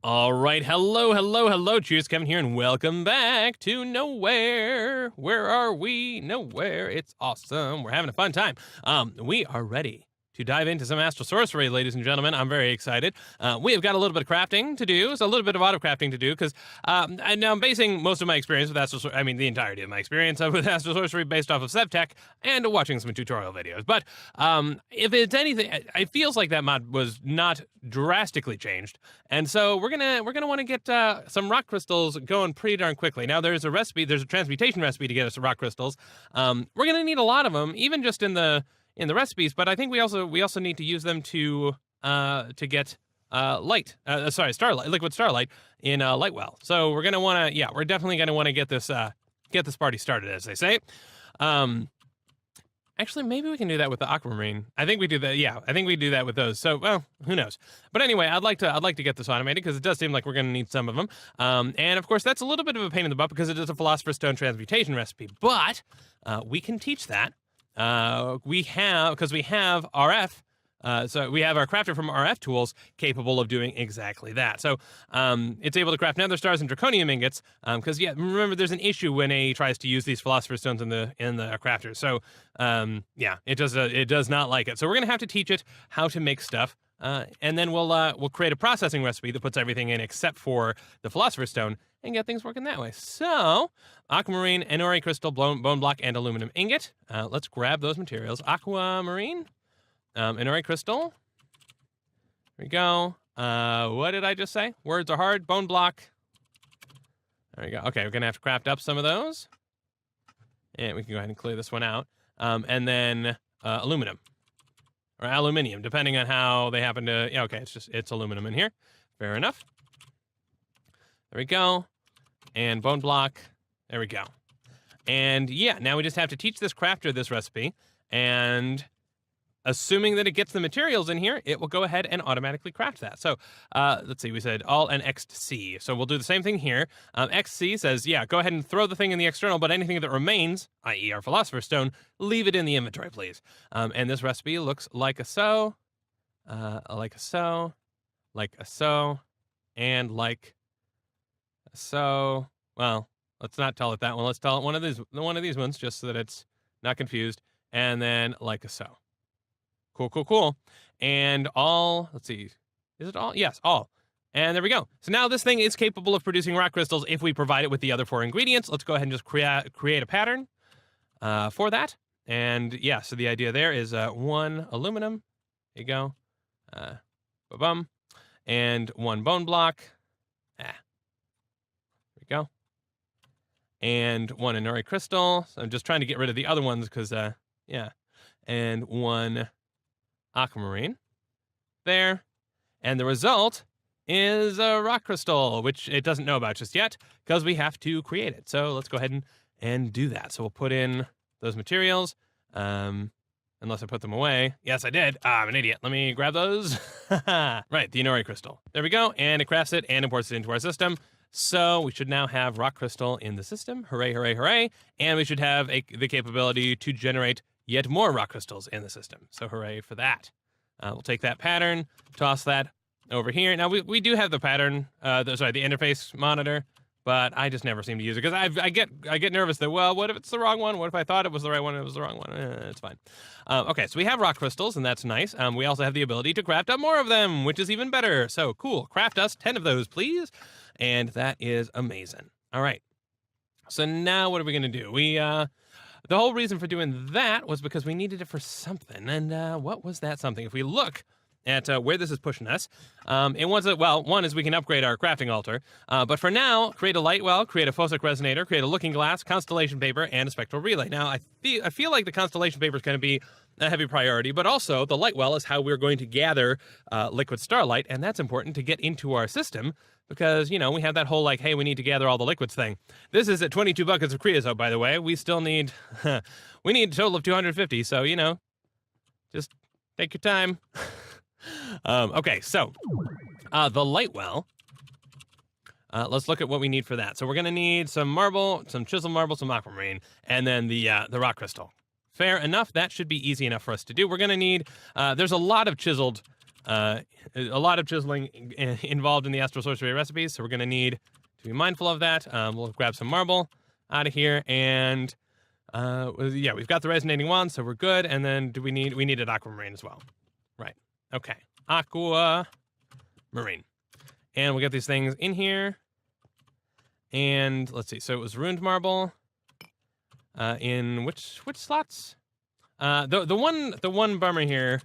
All right, hello, Cheerskevin here, and welcome back to Nowhere. Where are we? Nowhere. It's awesome. We're having a fun time. We are ready to dive into some Astral Sorcery, ladies and gentlemen. I'm very excited. We have got a little bit of crafting to do, so a little bit of auto crafting to do, because I'm basing most of my experience with Astral Sorcery, the entirety of my experience with Astral Sorcery based off of SevTech and watching some tutorial videos. But if it's anything, it feels like that mod was not drastically changed, and so we're gonna want to get some rock crystals going pretty darn quickly. Now there's a transmutation recipe to get us rock crystals. We're gonna need a lot of them, even just in the recipes, but I think we also need to use them to get starlight, liquid starlight in Lightwell. So we're gonna want to, we're definitely gonna want to get this party started, as they say. Actually, maybe we can do that with the aquamarine. I think we do that. Yeah, I think we do that with those. So, well, who knows? But anyway, I'd like to get this automated because it does seem like we're going to need some of them. And of course, that's a little bit of a pain in the butt because it is a Philosopher's Stone transmutation recipe. But we can teach that. We have RF. So we have our crafter from RF tools capable of doing exactly that. So it's able to craft nether stars and draconium ingots. Because remember, there's an issue when A tries to use these philosopher's stones in the crafters. So it does not like it. So we're gonna have to teach it how to make stuff. And then we'll create a processing recipe that puts everything in except for the philosopher's stone and get things working that way. So aquamarine, Enori crystal, bone block, and aluminum ingot. Let's grab those materials. Aquamarine. Enori crystal. There we go. What did I just say? Words are hard. Bone block. There we go. Okay, we're gonna have to craft up some of those. And we can go ahead and clear this one out. And then aluminum. Or aluminium, depending on how they happen to... Yeah, okay, it's aluminum in here. Fair enough. There we go. And bone block. There we go. And yeah, now we just have to teach this crafter this recipe. And... assuming that it gets the materials in here, it will go ahead and automatically craft that. So let's see, we said all and XC. So we'll do the same thing here. XC says, go ahead and throw the thing in the external, but anything that remains, i.e. our Philosopher's Stone, leave it in the inventory, please. And this recipe looks like a so, like a so, like a so, and like a so. Well, let's not tell it that one. Let's tell it one of these ones, just so that it's not confused. And then like a so. Cool. And all, let's see, is it all? Yes, all. And there we go. So now this thing is capable of producing rock crystals if we provide it with the other 4 ingredients. Let's go ahead and just create a pattern for that. And yeah, so the idea there is 1 aluminum. There you go. Ba-bum. And 1 bone block. There we go. And 1 Enori crystal. So I'm just trying to get rid of the other ones because, And 1... aquamarine there, and the result is a rock crystal, which it doesn't know about just yet because we have to create it. So let's go ahead and do that. So we'll put in those materials, unless I put them away. Yes, I did. I'm an idiot. Let me grab those. Right, the Enori crystal. There we go, and it crafts it and imports it into our system. So we should now have rock crystal in the system. Hooray. And we should have the capability to generate yet more rock crystals in the system. So hooray for that. We'll take that pattern, toss that over here. Now we do have the pattern, the interface monitor, but I just never seem to use it because I get nervous that, well, what if it's the wrong one? What if I thought it was the right one and it was the wrong one? It's fine. Okay, so we have rock crystals, and that's nice. We also have the ability to craft up more of them, which is even better. So cool. Craft us 10 of those, please. And that is amazing. All right. So now what are we going to do? The whole reason for doing that was because we needed it for something. And what was that something? If we look at where this is pushing us, it was, one is we can upgrade our crafting altar. But for now, create a light well, create a phosic resonator, create a looking glass, constellation paper, and a spectral relay. Now, I feel like the constellation paper is going to be a heavy priority, but also the light well is how we're going to gather liquid starlight, and that's important to get into our system. Because, we have that whole, hey, we need to gather all the liquids thing. This is at 22 buckets of creosote, by the way. We still need, we need a total of 250. So, just take your time. Okay, so the light well, let's look at what we need for that. So we're going to need some marble, some chiseled marble, some aquamarine, and then the rock crystal. Fair enough. That should be easy enough for us to do. We're going to need, there's a lot of chiseled a lot of chiseling involved in the Astral Sorcery recipes, so we're going to need to be mindful of that. We'll grab some marble out of here, and yeah, we've got the resonating wand, so we're good. And then we needed aquamarine as well. Right. Okay. Aquamarine. And we'll get these things in here. And let's see. So it was ruined marble. In which slots? The one bummer here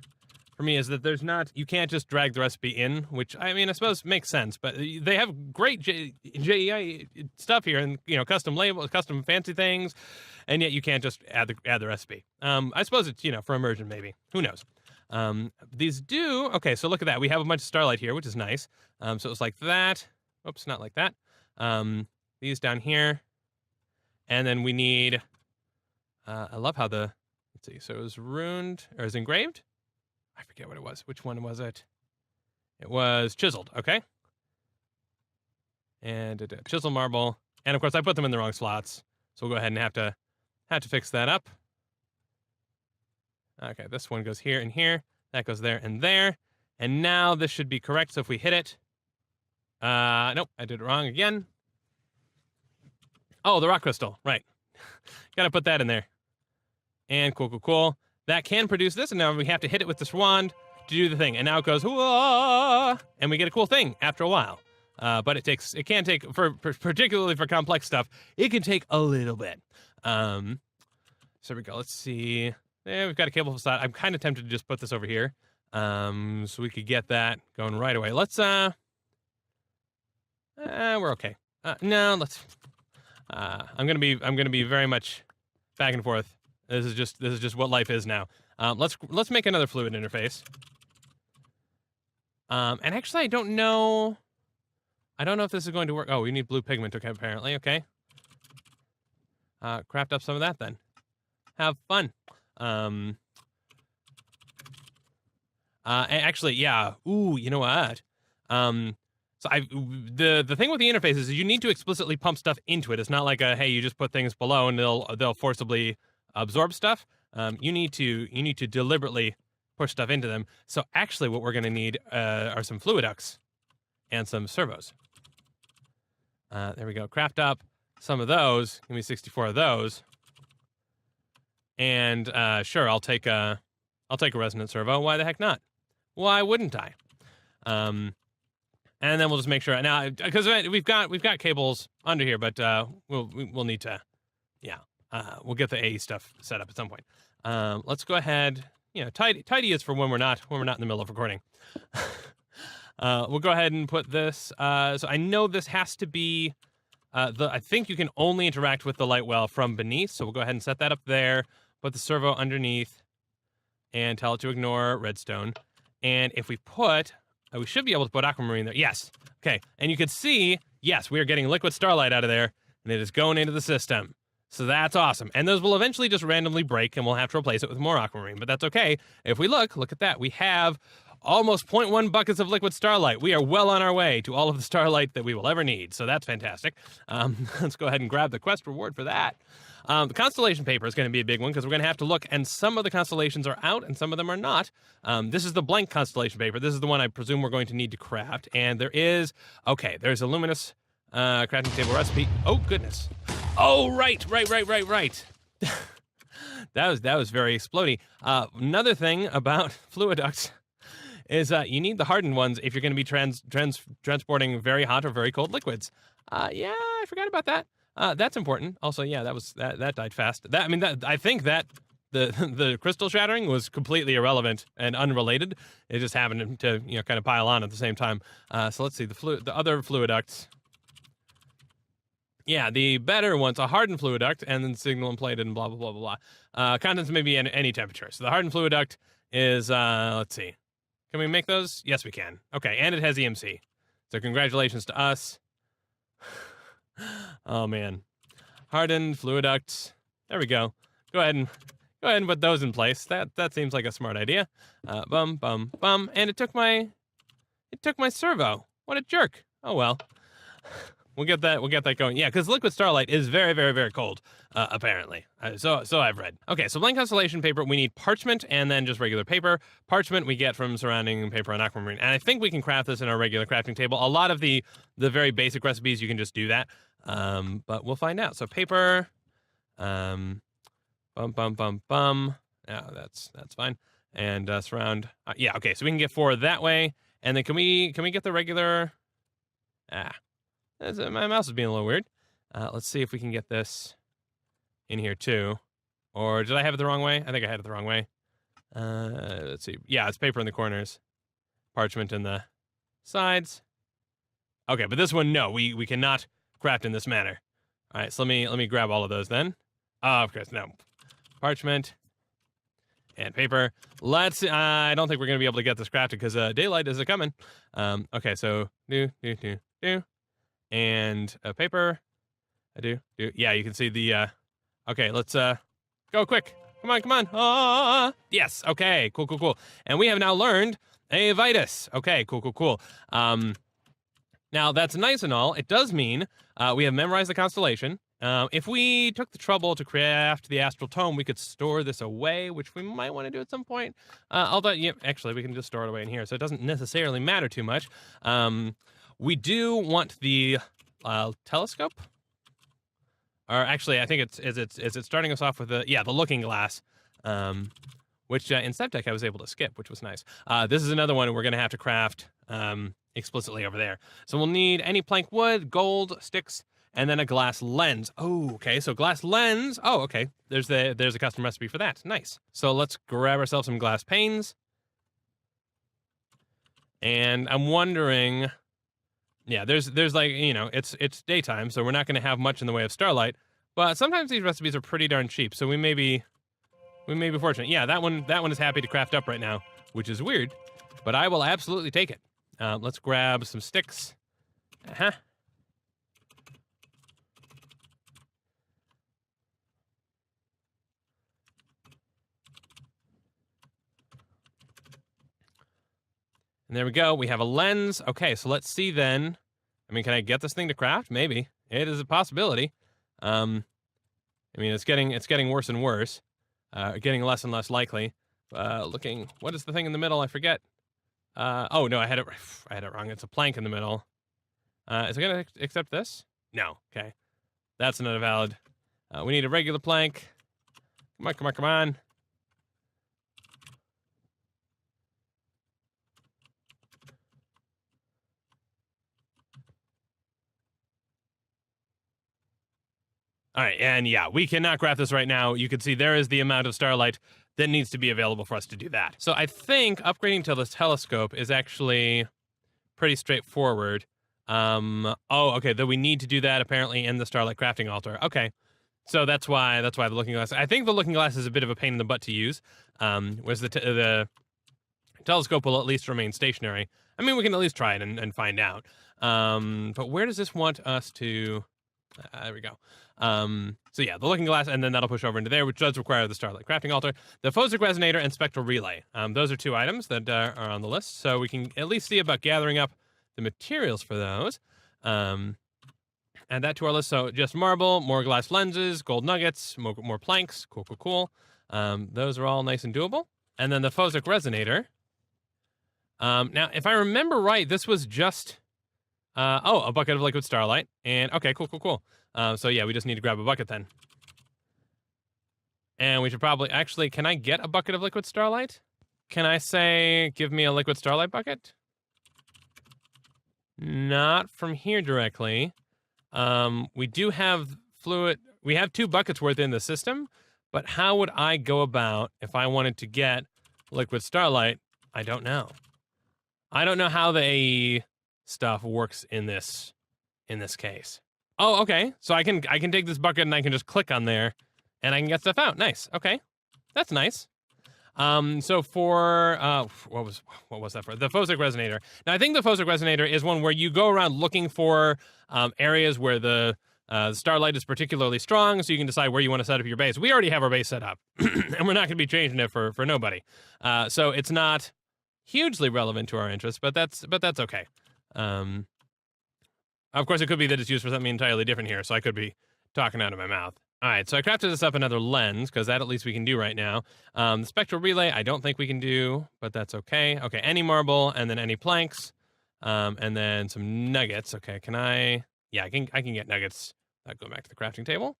for me is that you can't just drag the recipe in, which I mean I suppose makes sense, but they have great JEI stuff here, and custom labels, custom fancy things, and yet you can't just add the recipe. I suppose it's for immersion maybe. Who knows? These do okay. So look at that. We have a bunch of starlight here, which is nice. So it's like that. Oops, not like that. These down here, and then we need. I love how let's see. So it was ruined or is engraved. I forget what it was. Which one was it? It was chiseled. Okay. And chisel marble, and of course I put them in the wrong slots, so we'll go ahead and have to fix that up. Okay, this one goes here and here. That goes there and there. And now this should be correct. So if we hit it, nope, I did it wrong again. Oh, the rock crystal, right? Got to put that in there. And cool. That can produce this, and now we have to hit it with this wand to do the thing. And now it goes, whoa, and we get a cool thing after a while. But it can take, particularly for complex stuff, it can take a little bit. So here we go. Let's see. Yeah, we've got a cable slot. I'm kind of tempted to just put this over here, so we could get that going right away. Let's. We're okay. No, let's. I'm gonna be very much back and forth. This is just what life is now. Let's make another fluid interface. And actually, I don't know if this is going to work. Oh, we need blue pigment. Okay, apparently. Okay. Craft up some of that then. Have fun. Actually, yeah. Ooh, you know what? So the thing with the interface is you need to explicitly pump stuff into it. It's not like hey, you just put things below and they'll forcibly absorb stuff. You need to deliberately push stuff into them. So actually, what we're going to need are some fluid ducts and some servos. There we go. Craft up some of those. Give me 64 of those. And sure, I'll take a resonant servo. Why the heck not? Why wouldn't I? And then we'll just make sure now, because we've got cables under here, but we'll need to, we'll get the AE stuff set up at some point. Let's go ahead. Tidy is for when we're not in the middle of recording. We'll go ahead and put this. So I know this has to be I think you can only interact with the light well from beneath. So we'll go ahead and set that up there. Put the servo underneath, and tell it to ignore redstone. And if we should be able to put aquamarine there. Yes. Okay. And you can see, yes, we are getting liquid starlight out of there, and it is going into the system. So that's awesome. And those will eventually just randomly break, and we'll have to replace it with more aquamarine. But that's okay. If we look at that. We have almost 0.1 buckets of liquid starlight. We are well on our way to all of the starlight that we will ever need. So that's fantastic. Let's go ahead and grab the quest reward for that. The constellation paper is going to be a big one because we're going to have to look, and some of the constellations are out and some of them are not. This is the blank constellation paper. This is the one I presume we're going to need to craft. And there's a luminous crafting table recipe. Oh, goodness. Oh, right. That was very explodey. Another thing about fluid ducts is you need the hardened ones if you're going to be transporting very hot or very cold liquids. Yeah, I forgot about that. That's important. Also, yeah, that died fast. I think that the crystal shattering was completely irrelevant and unrelated. It just happened to kind of pile on at the same time. So let's see the other fluid ducts. Yeah, the better ones, a hardened fluid duct, and then signal and plated and blah blah blah blah blah. Contents may be at any temperature. So the hardened fluid duct is let's see. Can we make those? Yes, we can. Okay, and it has EMC. So congratulations to us. Oh man, hardened fluid ducts. There we go. Go ahead and put those in place. That seems like a smart idea. Bum, and it took my servo. What a jerk. Oh well. We'll get that going. Yeah, because liquid starlight is very, very, very cold, apparently. So I've read. Okay, so blank constellation paper, we need parchment and then just regular paper. Parchment we get from surrounding paper on aquamarine. And I think we can craft this in our regular crafting table. A lot of the very basic recipes, you can just do that. But we'll find out. So paper, bum. Yeah, that's fine. And surround. Yeah, okay, so we can get 4 that way. And then can we get the regular? My mouse is being a little weird. Let's see if we can get this in here too. Or did I have it the wrong way? I think I had it the wrong way. Let's see. Yeah, it's paper in the corners. Parchment in the sides. Okay, but this one, no. We cannot craft in this manner. All right, so let me grab all of those then. Of course, no. Parchment. And paper. Let's. I don't think we're gonna be able to get this crafted because daylight is coming. Okay, so do. And paper. I do. Yeah, you can see the. Okay, let's go quick. Come on. Yes. Okay. Cool. And we have now learned a Vitus. Okay. Cool. Now that's nice and all. It does mean we have memorized the constellation. If we took the trouble to craft the astral tome, we could store this away, which we might want to do at some point. Although, yeah, actually, we can just store it away in here, so it doesn't necessarily matter too much. We do want the telescope, or actually, I think it's starting us off with the looking glass, which in Septec I was able to skip, which was nice. This is another one we're going to have to craft explicitly over there. So we'll need any plank wood, gold, sticks, and then a glass lens. Oh, okay. So glass lens. Oh, okay. There's a custom recipe for that. Nice. So let's grab ourselves some glass panes. And I'm wondering, yeah, there's like, it's daytime, so we're not going to have much in the way of starlight. But sometimes these recipes are pretty darn cheap, so we may be fortunate. Yeah, that one is happy to craft up right now, which is weird, but I will absolutely take it. Let's grab some sticks. And there we go. We have a lens. Okay, so let's see then. I mean, can I get this thing to craft? Maybe. It is a possibility. I mean, it's getting worse and worse. Getting less and less likely. What is the thing in the middle? I forget. Oh no, I had it wrong. It's a plank in the middle. Is it gonna accept this? No. Okay, that's not valid. We need a regular plank. Come on. All right, and yeah, we cannot craft this right now. You can see there is the amount of starlight that needs to be available for us to do that. So I think upgrading to this telescope is actually pretty straightforward. Okay, though we need to do that apparently in the starlight crafting altar. Okay, so that's why the looking glass. I think the looking glass is a bit of a pain in the butt to use. Whereas the telescope will at least remain stationary. I mean, we can at least try it and find out. But where does this want us to? There we go. So yeah, the looking glass, and then that'll push over into there, which does require the starlight crafting altar, the phosic resonator, and spectral relay. Those are 2 items that are on the list, so we can at least see about gathering up the materials for those. Add that to our list. So just marble, more glass lenses, gold nuggets, more planks. Cool. Those are all nice and doable. And then the phosic resonator. Now, if I remember right, this was just a bucket of liquid starlight. And okay, cool. So yeah, we just need to grab a bucket then. And we should probably, actually, can I get a bucket of liquid starlight? Can I say, give me a liquid starlight bucket? Not from here directly. We do have fluid, we have 2 buckets worth in the system, but how would I go about if I wanted to get liquid starlight? I don't know. I don't know how the AE stuff works in this case. Oh, okay. So I can take this bucket and I can just click on there and I can get stuff out. Nice. Okay. That's nice. So for what was that for? The phosic resonator. Now I think the phosic resonator is one where you go around looking for areas where the starlight is particularly strong, so you can decide where you want to set up your base. We already have our base set up, and we're not going to be changing it for nobody. So it's not hugely relevant to our interests, but that's okay. Of course, it could be that it's used for something entirely different here, so I could be talking out of my mouth. All right, so I crafted this up another lens, because that at least we can do right now. The spectral relay, I don't think we can do, but that's okay. Okay, any marble, and then any planks, and then some nuggets. Okay, can I? Yeah, I can get nuggets. Go back to the crafting table.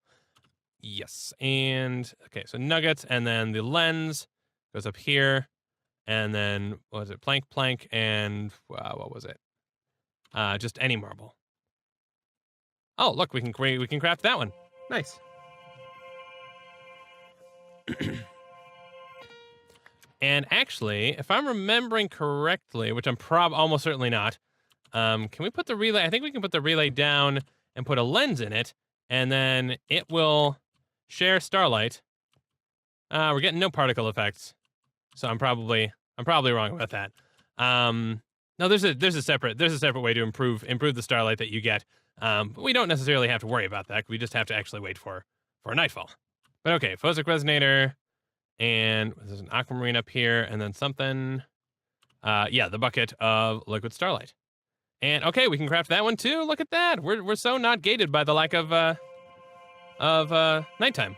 Yes, and okay, so nuggets, and then the lens goes up here, and then what was it? Plank, and what was it? Just any marble. Oh, look, we can craft that one. Nice. And actually, if I'm remembering correctly, which I'm almost certainly not, can we put the relay? I think we can put the relay down and put a lens in it, and then it will share starlight. We're getting no particle effects, so I'm probably wrong about that. No, there's a separate way to improve the starlight that you get. But we don't necessarily have to worry about that. We just have to actually wait for nightfall. But okay, phosic resonator, and there's an aquamarine up here, and then something. Yeah, the bucket of liquid starlight. And okay, we can craft that one too. Look at that. We're so not gated by the lack of nighttime.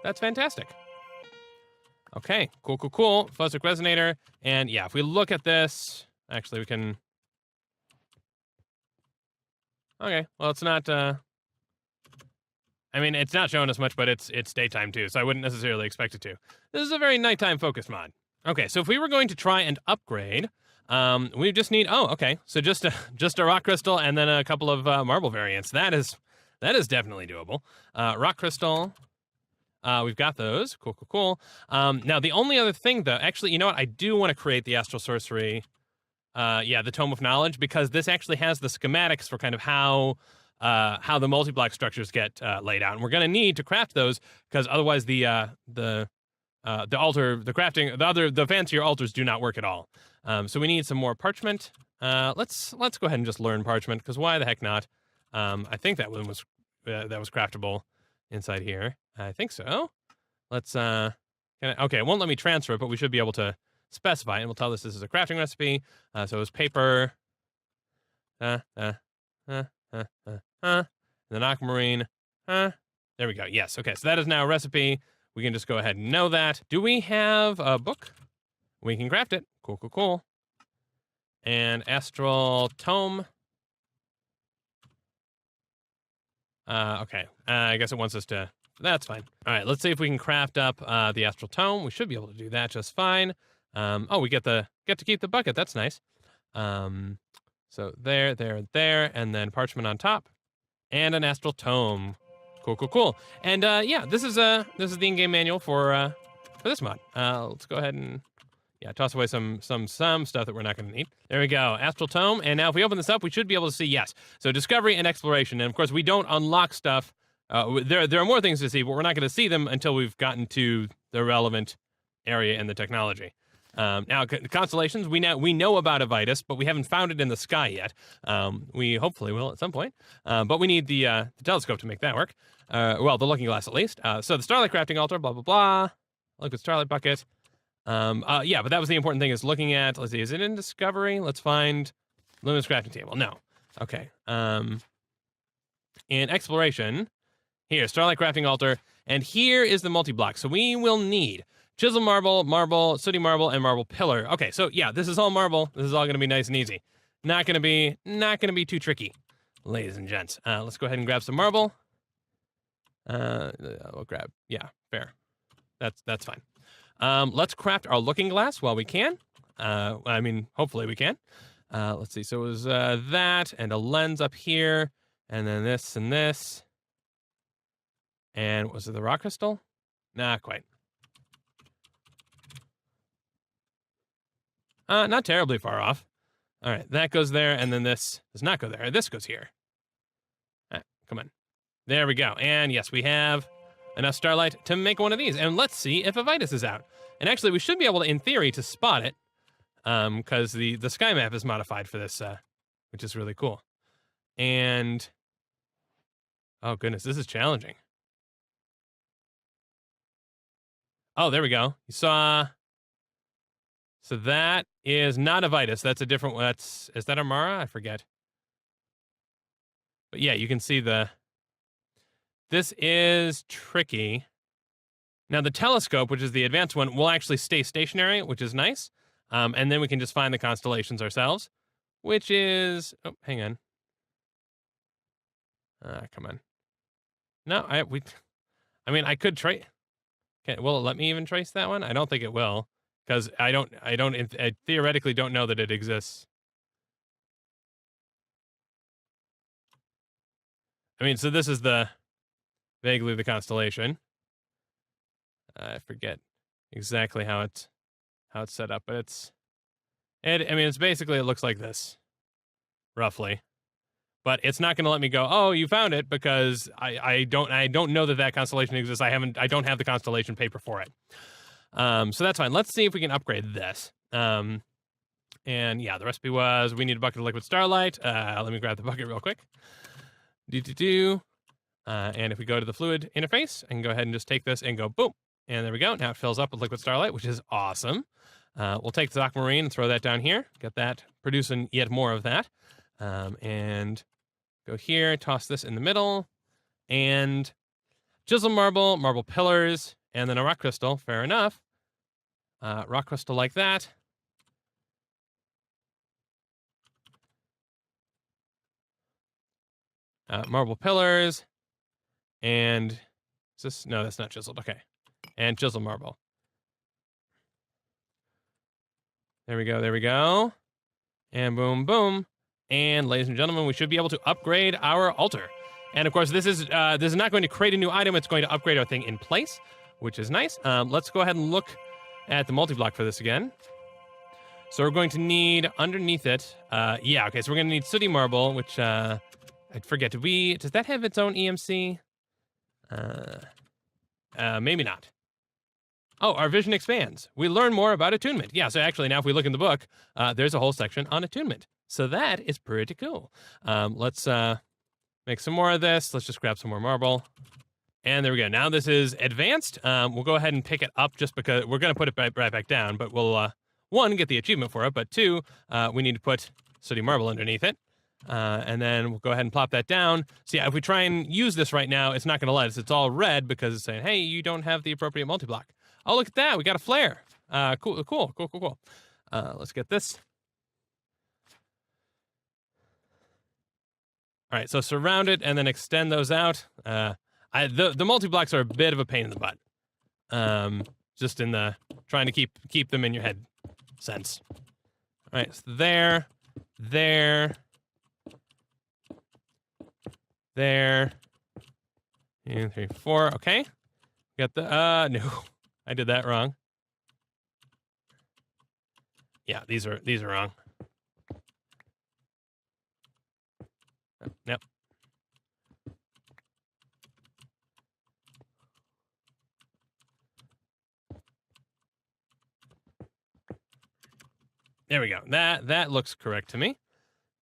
That's fantastic. Okay, cool. Phosic resonator, and yeah, if we look at this, actually we can. Okay, well it's not. I mean, it's not showing us much, but it's daytime too, so I wouldn't necessarily expect it to. This is a very nighttime focused mod. Okay, so if we were going to try and upgrade, we just need. Oh, okay, so just a rock crystal and then a couple of marble variants. That is definitely doable. Rock crystal. We've got those. Cool. Now the only other thing though, actually, you know what? I do want to create the Astral Sorcery. Yeah, the Tome of Knowledge, because this actually has the schematics for kind of how the multi-block structures get laid out, and we're going to need to craft those, because otherwise the altar, the crafting, the fancier altars do not work at all. So we need some more parchment. Let's go ahead and just learn parchment, because why the heck not? I think that one was craftable inside here. I think so. Let's okay, it won't let me transfer it, but we should be able to specify, and we'll tell this is a crafting recipe. So it's paper. And then aquamarine. There we go. Yes. Okay. So that is now a recipe. We can just go ahead and know that. Do we have a book? We can craft it. Cool. And astral tome. Okay. I guess it wants us to. That's fine. All right. Let's see if we can craft up the astral tome. We should be able to do that just fine. Oh, we get to keep the bucket. That's nice. So there, and then parchment on top, and an astral tome. Cool. And yeah, this is the in-game manual for this mod. Let's go ahead and toss away some stuff that we're not going to need. There we go, astral tome. And now if we open this up, we should be able to see, yes, so discovery and exploration. And of course, we don't unlock stuff. There are more things to see, but we're not going to see them until we've gotten to the relevant area in the technology. Now, constellations, we know about Avitus, but we haven't found it in the sky yet. We hopefully will at some point. But we need the telescope to make that work. Well, the looking glass at least. So the starlight crafting altar, blah, blah, blah. Liquid starlight bucket. Yeah, but that was the important thing, is looking at, let's see, is it in discovery? Let's find luminous crafting table. No. Okay. In exploration, here, starlight crafting altar, and here is the multi-block. So we will need chisel marble, sooty marble, and marble pillar. Okay, so yeah, this is all marble. This is all going to be nice and easy. Not going to be too tricky, ladies and gents. Let's go ahead and grab some marble. We'll grab, yeah, fair. That's fine. Let's craft our looking glass while we can. I mean, hopefully we can. Let's see. So it was that and a lens up here, and then this and this. And was it the rock crystal? Nah, quite. Not terribly far off. All right, that goes there, and then this does not go there. This goes here. All right, come on. There we go. And yes, we have enough starlight to make one of these. And let's see if Avitus is out. And actually, we should be able to, in theory, to spot it, because the sky map is modified for this, which is really cool. And oh goodness, this is challenging. Oh, there we go. You saw. So that is not Avitus. That's a different one. Is that Amara? I forget. But yeah, you can see this is tricky. Now the telescope, which is the advanced one, will actually stay stationary, which is nice. And then we can just find the constellations ourselves, which is, oh, hang on. Come on. No, I mean, I could trace. Will it let me even trace that one? I don't think it will, because I theoretically don't know that it exists. I mean, so this is vaguely the constellation. I forget exactly how it's set up, but I mean, it's basically, it looks like this, roughly. But it's not going to let me go, oh, you found it, because I don't know that constellation exists. I don't have the constellation paper for it. So that's fine. Let's see if we can upgrade this. And yeah, the recipe was we need a bucket of liquid starlight. Let me grab the bucket real quick. And if we go to the fluid interface, I can go ahead and just take this and go boom. And there we go. Now it fills up with liquid starlight, which is awesome. We'll take the aquamarine and throw that down here. Get that, producing yet more of that. And go here, toss this in the middle, and chisel marble, marble pillars, and then a rock crystal. Fair enough. Rock crystal like that. Marble pillars, and is this? No, that's not chiseled. Okay, and chisel marble. There we go. There we go. And boom, boom. And ladies and gentlemen, we should be able to upgrade our altar. And of course, this is not going to create a new item. It's going to upgrade our thing in place, which is nice. Let's go ahead and look at the multi-block for this again. So we're going to need underneath it. Yeah, okay. So we're going to need sooty marble, which I forget. Does that have its own EMC? Maybe not. Oh, our vision expands. We learn more about attunement. Yeah, so actually now if we look in the book, there's a whole section on attunement. So that is pretty cool. Let's make some more of this. Let's just grab some more marble. And there we go. Now this is advanced. We'll go ahead and pick it up just because we're going to put it right back down. But we'll, one, get the achievement for it. But two, we need to put sooty marble underneath it. And then we'll go ahead and plop that down. So yeah, if we try and use this right now, it's not going to let us. It's all red because it's saying, hey, you don't have the appropriate multi-block. Oh, look at that. We got a flare. Cool. Let's get this. All right, so surround it and then extend those out. The multi-blocks are a bit of a pain in the butt. Just in the trying to keep them in your head sense. All right, so there. 2, 3, 4. Okay. Got the no. I did that wrong. Yeah, these are wrong. Yep. There we go. That looks correct to me.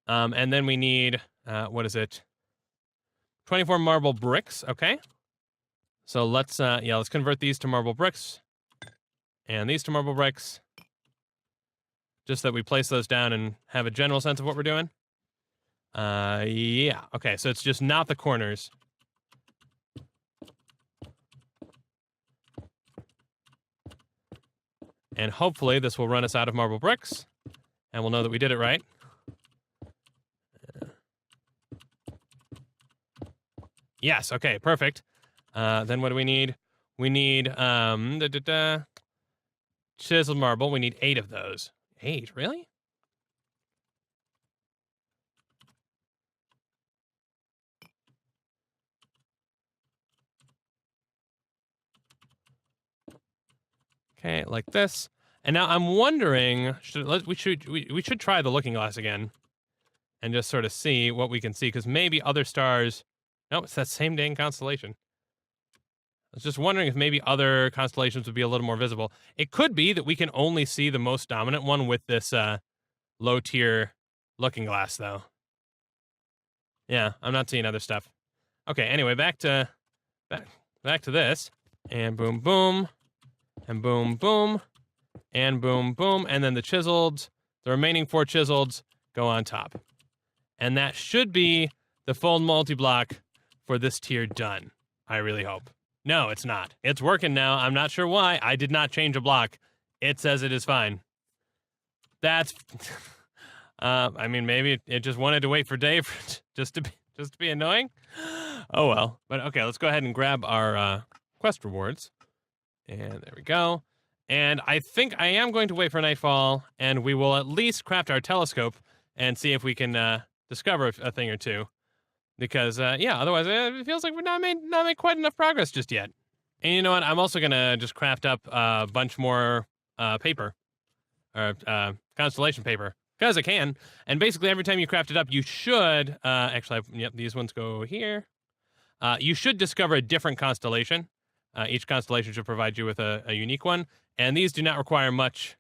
And then we need what is it? 24 marble bricks. Okay. So let's convert these to marble bricks, and these to marble bricks, just that we place those down and have a general sense of what we're doing. Yeah. Okay. So it's just not the corners. And hopefully this will run us out of marble bricks, and we'll know that we did it right. Yes. Okay. Perfect. Then what do we need? We need chiseled marble. We need 8 of those. 8, really? Okay, like this. And now I'm wondering, we should try the looking glass again, and just sort of see what we can see, because maybe other stars. Nope, it's that same dang constellation. I was just wondering if maybe other constellations would be a little more visible. It could be that we can only see the most dominant one with this low tier looking glass, though. Yeah, I'm not seeing other stuff. Okay, anyway, back to this. And boom, boom. And boom, boom. And boom, boom. And then the remaining 4 chiseled go on top. And that should be the full multi-block for this tier done. I really hope. No, it's not. It's working now. I'm not sure why. I did not change a block. It says it is fine. That's... I mean, maybe it just wanted to wait for Dave just to be annoying. Oh, well. But, okay, let's go ahead and grab our quest rewards. And there we go. And I think I am going to wait for nightfall, and we will at least craft our telescope and see if we can discover a thing or two. Because, yeah, otherwise it feels like we're not made quite enough progress just yet. And you know what? I'm also going to just craft up a bunch more paper, or constellation paper, because I can. And basically every time you craft it up, you should, actually, yep, these ones go here. You should discover a different constellation. Each constellation should provide you with a unique one. And these do not require much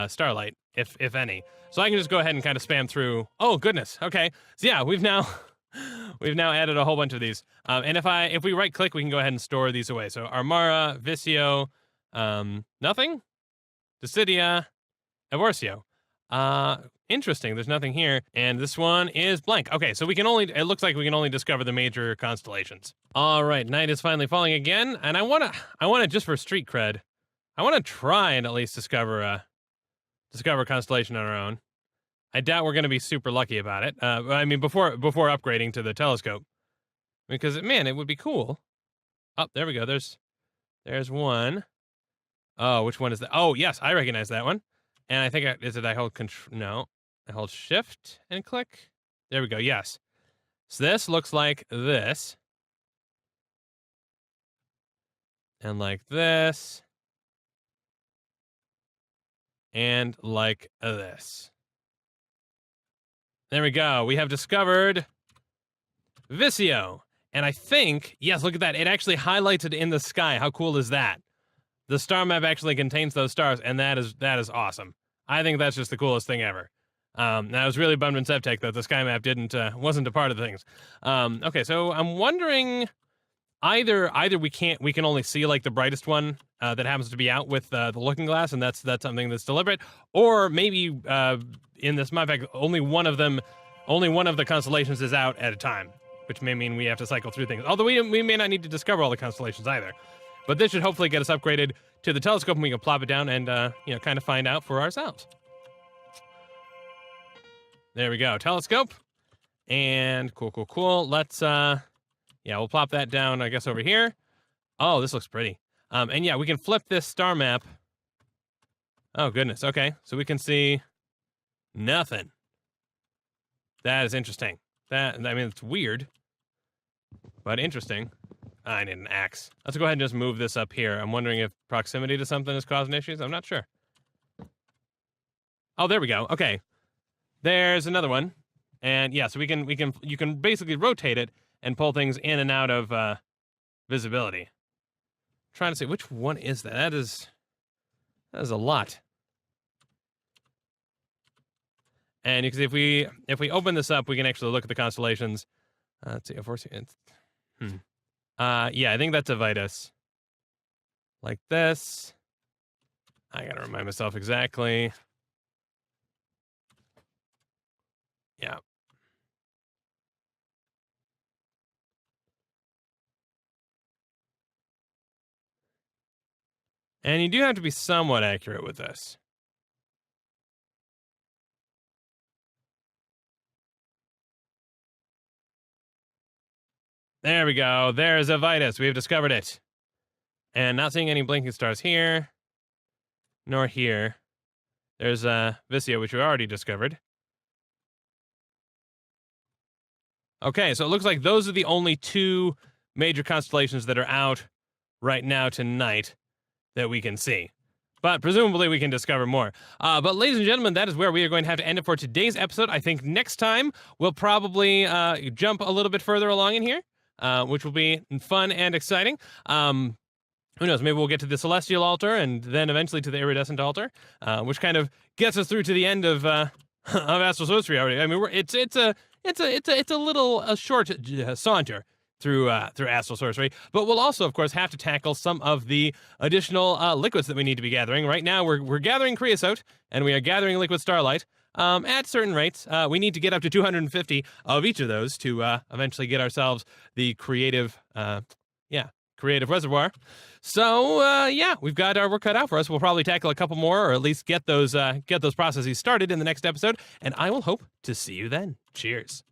starlight, if any. So I can just go ahead and kind of spam through. Oh, goodness. Okay. So yeah, we've now added a whole bunch of these. And if we right click, we can go ahead and store these away. So Armara, Visio, nothing, Decidia, Evorcio. Interesting. There's nothing here. And this one is blank. Okay, so it looks like we can only discover the major constellations. All right, night is finally falling again. And I want to just for street cred, I want to try and at least discover a constellation on our own. I doubt we're going to be super lucky about it. I mean, before upgrading to the telescope, because man, it would be cool. Oh, there we go. There's one. Oh, which one is that? Oh, yes, I recognize that one. And I think I hold control. No, I hold shift and click. There we go. Yes. So this looks like this, and like this, and like this. There we go. We have discovered Visio. And I think, yes, look at that. It actually highlights it in the sky. How cool is that? The star map actually contains those stars, and that is awesome. I think that's just the coolest thing ever. I was really bummed in Sevtech that the sky map wasn't a part of the things. Okay, so I'm wondering either we can only see like the brightest one that happens to be out with the looking glass, and that's something that's deliberate, or maybe in this map pack only one of the constellations is out at a time, which may mean we have to cycle through things. Although we may not need to discover all the constellations either. But this should hopefully get us upgraded to the telescope, and we can plop it down and kind of find out for ourselves. There we go, telescope, and cool. Let's we'll plop that down, I guess, over here. Oh, this looks pretty. And yeah, we can flip this star map. Oh goodness. Okay, so we can see nothing. That is interesting. It's weird, but interesting. I need an axe. Let's go ahead and just move this up here. I'm wondering if proximity to something is causing issues. I'm not sure. Oh, there we go. Okay. There's another one. And yeah, so you can basically rotate it and pull things in and out of visibility. Trying to see which one is that. That is a lot. And you can see if we open this up, we can actually look at the constellations. Let's see. Yeah, I think that's a Vitus. Like this. I gotta remind myself exactly. Yeah. And you do have to be somewhat accurate with this. There we go. There's a Vitus. We have discovered it. And not seeing any blinking stars here, nor here. There's Visio, which we already discovered. Okay, so it looks like those are the only two major constellations that are out right now tonight that we can see. But presumably we can discover more. But ladies and gentlemen, that is where we are going to have to end it for today's episode. I think next time we'll probably jump a little bit further along in here, which will be fun and exciting. Who knows, maybe we'll get to the Celestial Altar and then eventually to the Iridescent Altar, which kind of gets us through to the end of Astral Sorcery already. I mean, it's a little short saunter through Astral Sorcery, but we'll also, of course, have to tackle some of the additional liquids that we need to be gathering. Right now, we're gathering creosote, and we are gathering liquid starlight. at certain rates. We need to get up to 250 of each of those to eventually get ourselves the creative reservoir. So yeah, we've got our work cut out for us. We'll probably tackle a couple more, or at least get those processes started in the next episode, and I will hope to see you then. Cheers.